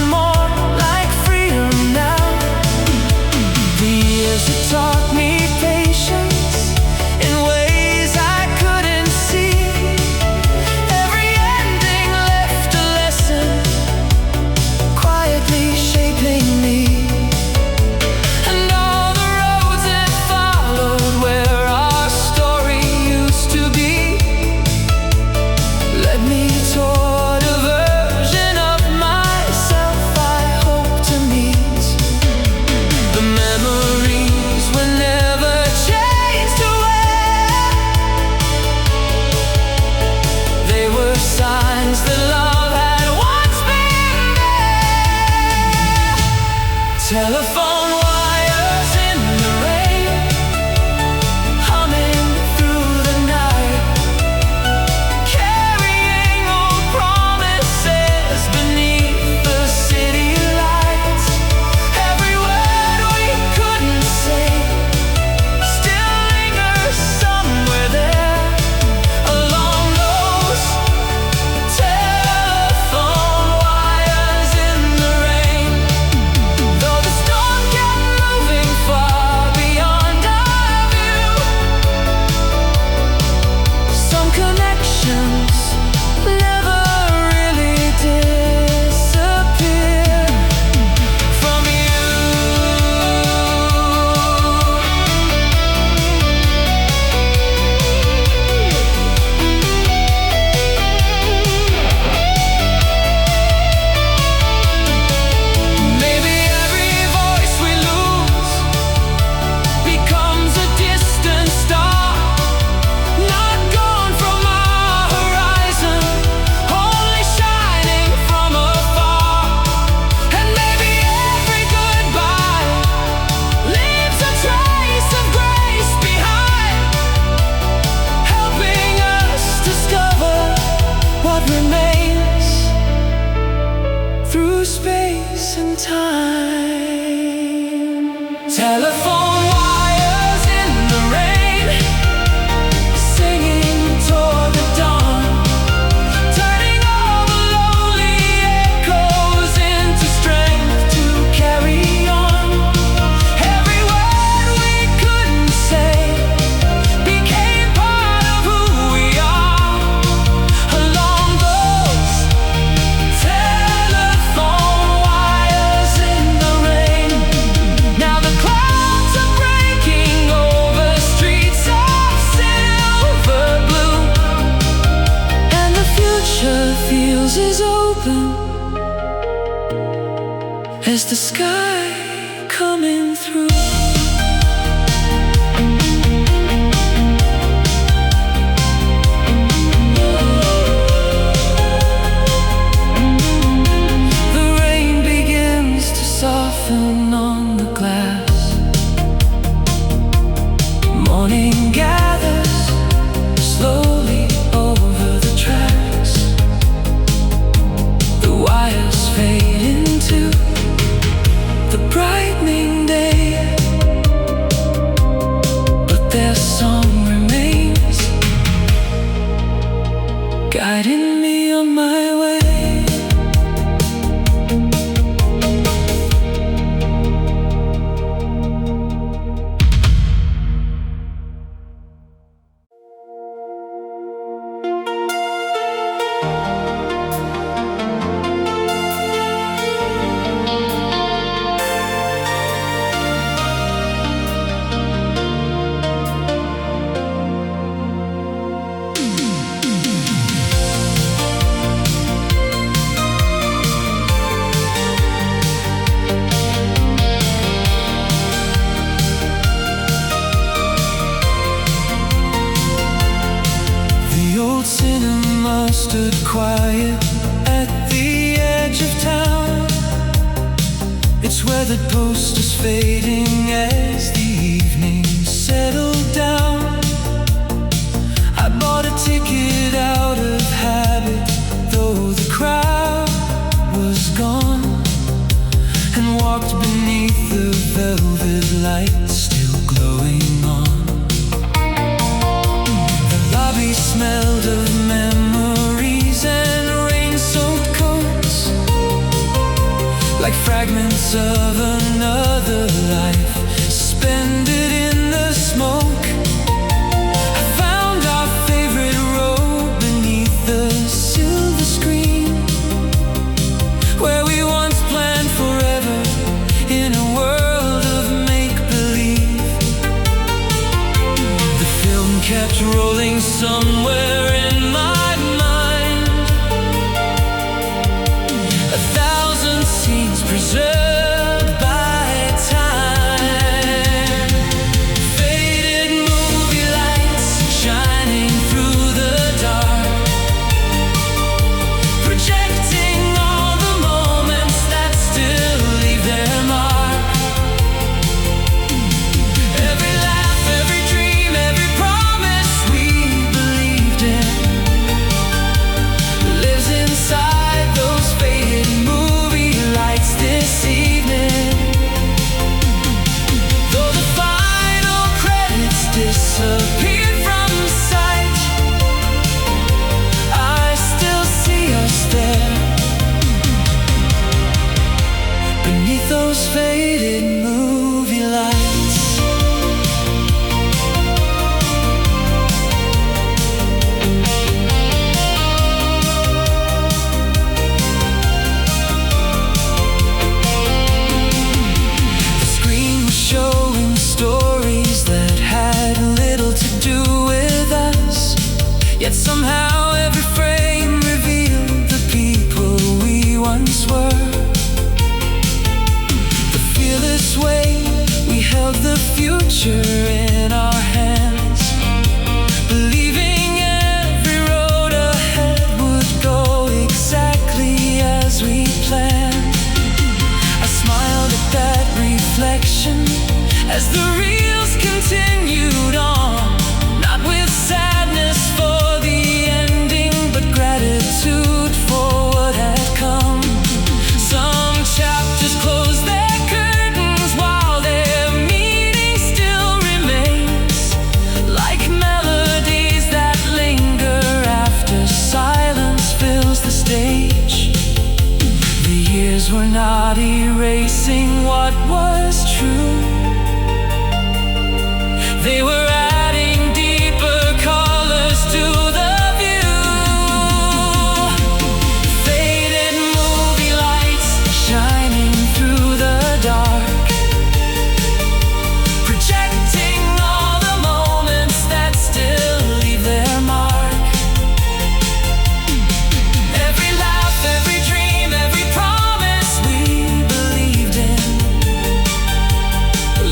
Telephone wires in the rain, humming through the night, carrying old promises beneath the city lights. Every word we couldn't say still lingers somewhere there, along those telephone wires in the rain. Though the storm kept moving far beyond our view, some connections never really disappear from you. Maybe every voice we lose becomes a distant star, not gone from our horizon, only shining from afar. And maybe every goodbye leaves a trace of grace behind, helping us discover what remains through space and time. Telephone wires in the rain, singing toward the dawn, turning all the lonely echoes into strength to carry on. Every word we couldn't say became part of who we are, along those telephone wires in the rain. Now the clouds are breaking over streets of silver blue, and the future feels as open as the sky coming through. The rain begins to soften on the glass. Morning gathers slowly over the tracks. The wires fade into the brightening day, but their song remains, guiding me on my way. The old cinema stood quiet at the edge of town. It's weathered posters fading as the evening settled down. I bought a ticket out of habit, though the crowd was gone, and walked beneath the velvet light still glowing on. The lobby smelled of memories and rain-soaked coats, like fragments of another life suspended in the smoke. I found our favorite row beneath the silver screen, where we once planned forever in a world of make-believe. The film kept rolling somewhere in my mind, a thousand scenes preserved by time. Faded movie lights shining through the dark, projecting all the moments that still leave their mark. Somehow every frame revealed the people we once were. The fearless way we held the future in our hands, believing every road ahead would go exactly as we planned. I smiled at that reflection as the reels continued on, not with sadness for the ending, but gratitude for what had come. Some chapters close their curtains while their meaning still remains, like melodies that linger after silence fills the stage. The years were not erasing what was true. They were adding deeper colors to the view. Faded movie lights shining through the dark, projecting all the moments that still leave their mark. Every laugh, every dream, every promise we believed in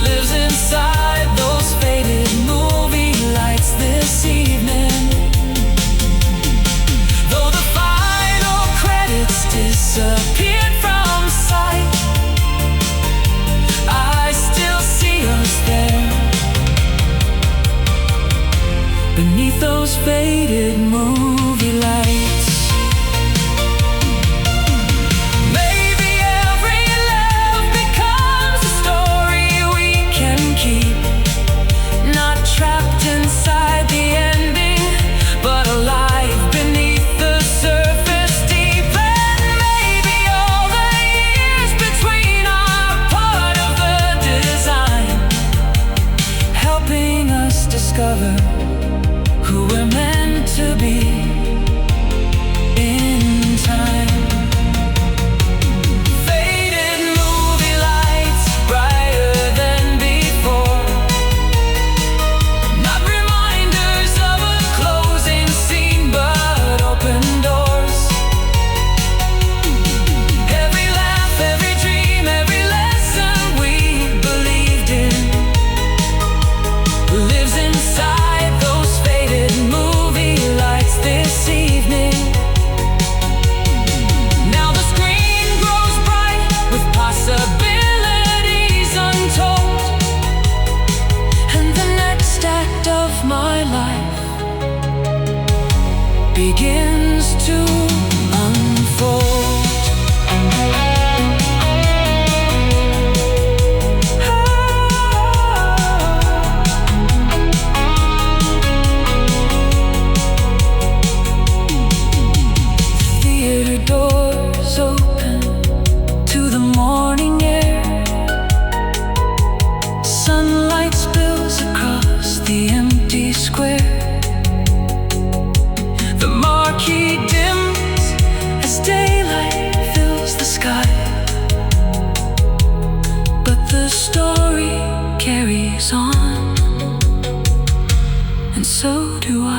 lives inside those faded movie lights this evening. Though the final credits disappeared from sight, I still see us there, beneath those faded movie lights. Maybe every love becomes a story we can keep, not trapped inside the ending, but alive beneath the surface deep. And maybe all the years between are part of the design, helping us discover who we're meant to be in time. Faded movie lights, brighter than before, not reminders of a closing scene, but open doors. Every laugh, every dream, every lesson we believed in lives inside those faded movie lights this evening. Now the screen grows bright with possibilities untold, and the next act of my life begins to unfold. Theater doors open to the morning air. Sunlight spills across the empty square. The marquee dims as daylight fills the sky, but the story carries on, and so do I.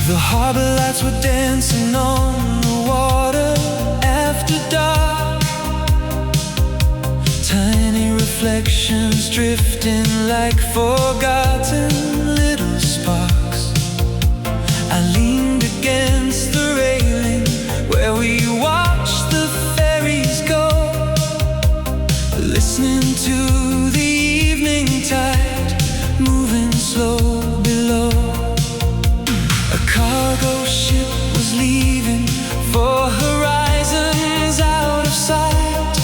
The harbor lights were dancing on the water after dark, tiny reflections drifting like forgotten little sparks. I leaned against the railing where we watched the ferries go, listening to the evening tide moving slow below. A cargo ship was leaving for horizons out of sight,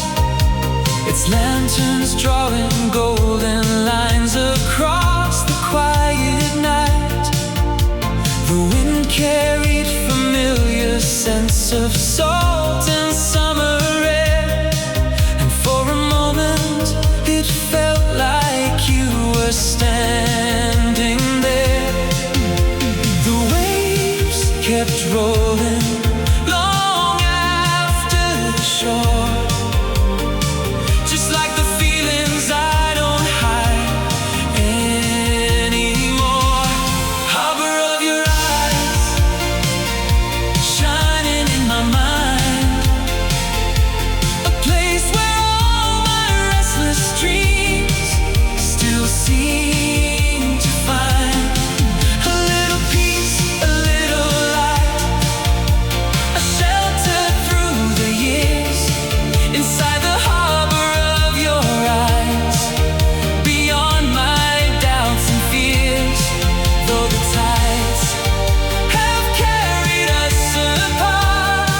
its lanterns drawing golden lines across the quiet night. sense of salt and summer air. And for a moment it felt like you were standing there. The waves kept rolling long after the shore, just like the feelings I don't hide anymore. Harbor of your eyes, shining in my mind, a place where all my restless dreams still seem to find a little peace, a little light, a shelter through the years, inside the harbor of your eyes, beyond my doubts and fears. Though the tides have carried us apart,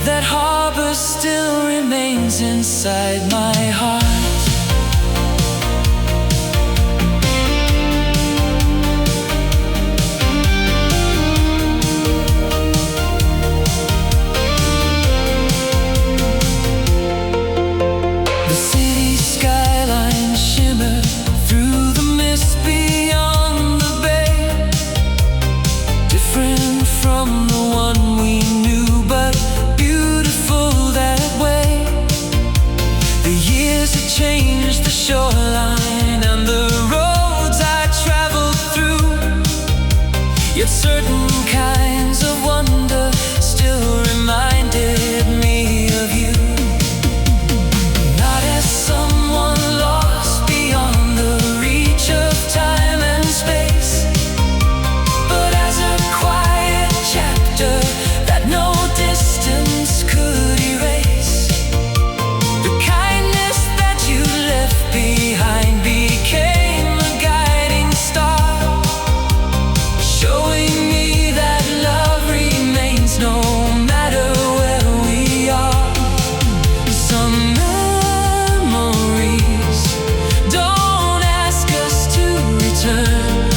that harbor still remains inside my heart. The city skyline shimmer through the mist beyond the bay, different from the one we knew, but beautiful that way. The years have changed the shoreline and the roads I traveled through, yet certain kinds of wonder still reminded me of you. Not as someone lost beyond the reach of time and space, but as a quiet chapter that no distance could erase. The kindness that you left behind became a guiding star, showing me that love remains no matter where we are. Some memories don't ask us to return,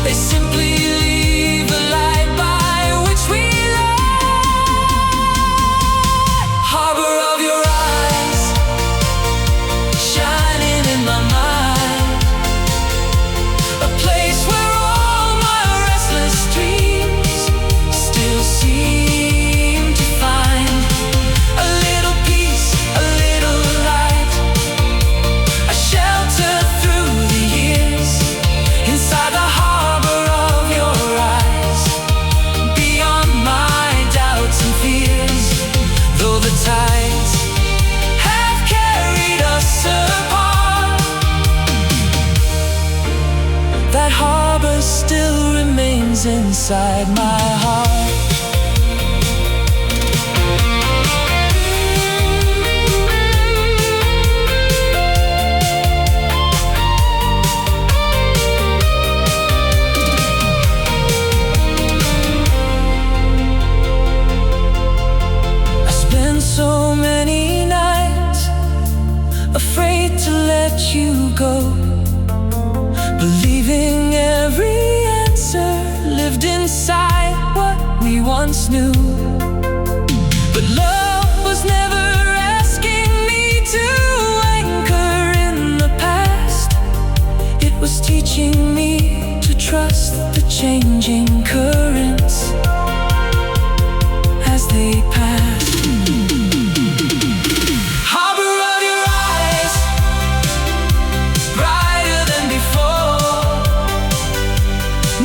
they simply leave a light by which we light. Harbor of your eyes, shining in my mind, a place where all my restless dreams still seem to find a little peace, a little light, a shelter through the years, inside the harbor of your eyes, beyond my doubts and fears. Though the tides have carried us apart, that harbor still remains inside my heart. I spent so many nights afraid to let you go, believing every answer lived inside what we once knew. But love was never asking me to anchor in the past, it was teaching me to trust the changing currents as they pass. Harbor of your eyes, brighter than before,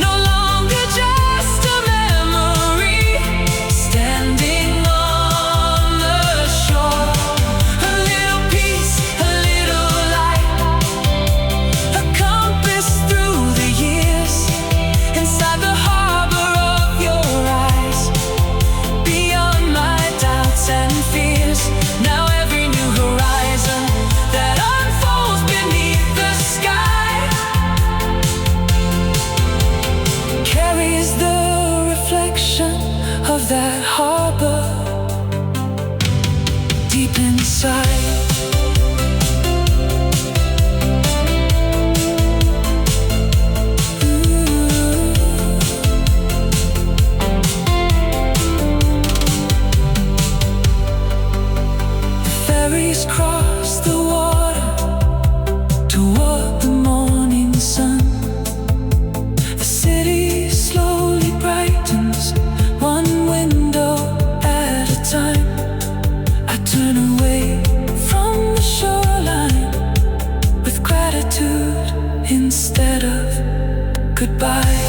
no longer just a memory, ferries cross the water toward the morning sun. The city slowly brightens, one window at a time. I turn away from the shoreline with gratitude instead of goodbye.